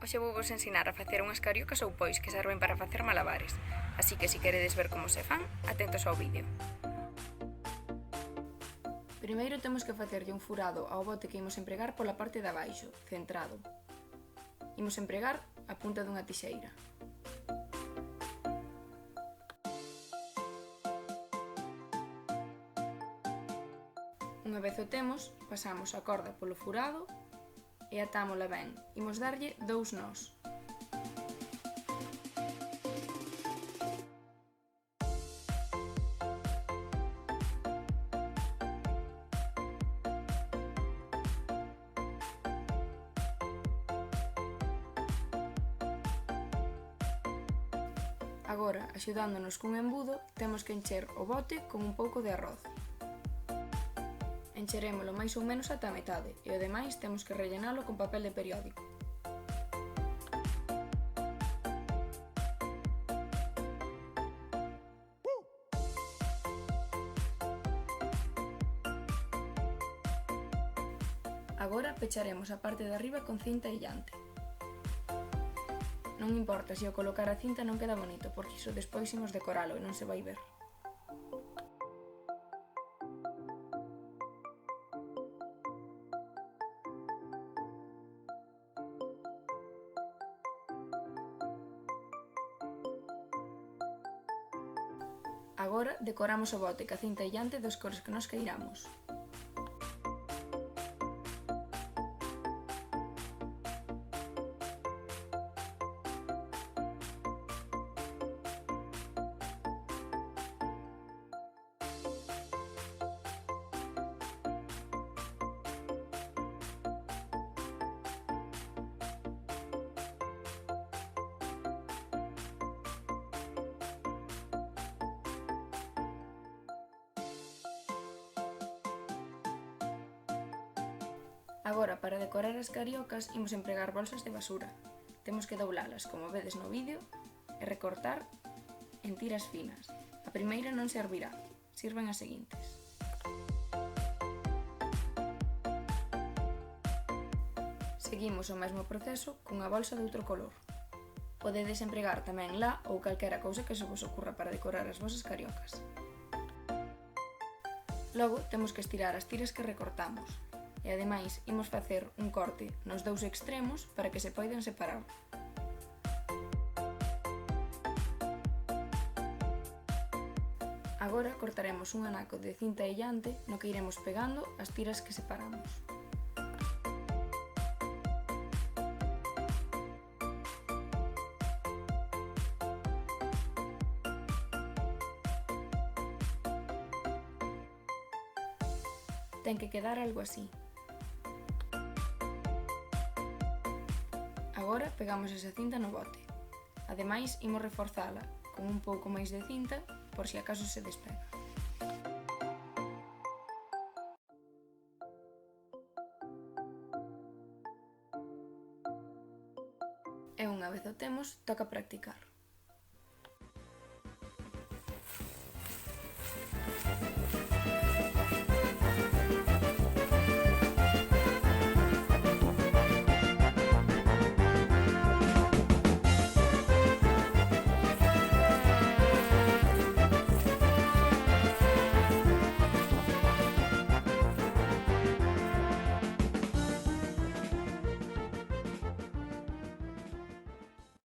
Hoxe vou vos ensinar a facer unhas cariocas ou pois que serven para facer malabares, así que se queredes ver como se fan, atentos ao vídeo. Primeiro temos que facerlle un furado ao bote que imos empregar pola parte de abaixo, centrado. Imos empregar a punta dunha tixeira. Unha vez o temos, pasamos a corda polo furado e atámola ben. Imos darlle 2 nós. Agora, axudándonos cun embudo, temos que encher o bote con un pouco de arroz. Encherémolo máis ou menos ata a metade e o demais temos que rellenalo con papel de periódico. Agora pecharemos a parte de arriba con cinta illante. Non importa se ao colocar a cinta non queda bonito, porque iso despois imos decoralo e non se vai ver. Agora decoramos o bote ca cinta illante das cores que nos queiramos. Agora, para decorar as cariocas, imos empregar bolsas de basura. Temos que doblalas, como vedes no vídeo, e recortar en tiras finas. A primeira non servirá, sirven as seguintes. Seguimos o mesmo proceso cunha bolsa de outro color. Podedes empregar tamén lá ou calquera cousa que se vos ocurra para decorar as vosas cariocas. Logo, temos que estirar as tiras que recortamos. E ademais imos facer un corte nos dous extremos para que se poidan separar. Agora cortaremos un anaco de cinta illante no que iremos pegando as tiras que separamos. Ten que quedar algo así. Agora pegamos esa cinta no bote. Ademais, imos reforzala con un pouco máis de cinta por si acaso se despega. E unha vez o temos, toca practicar.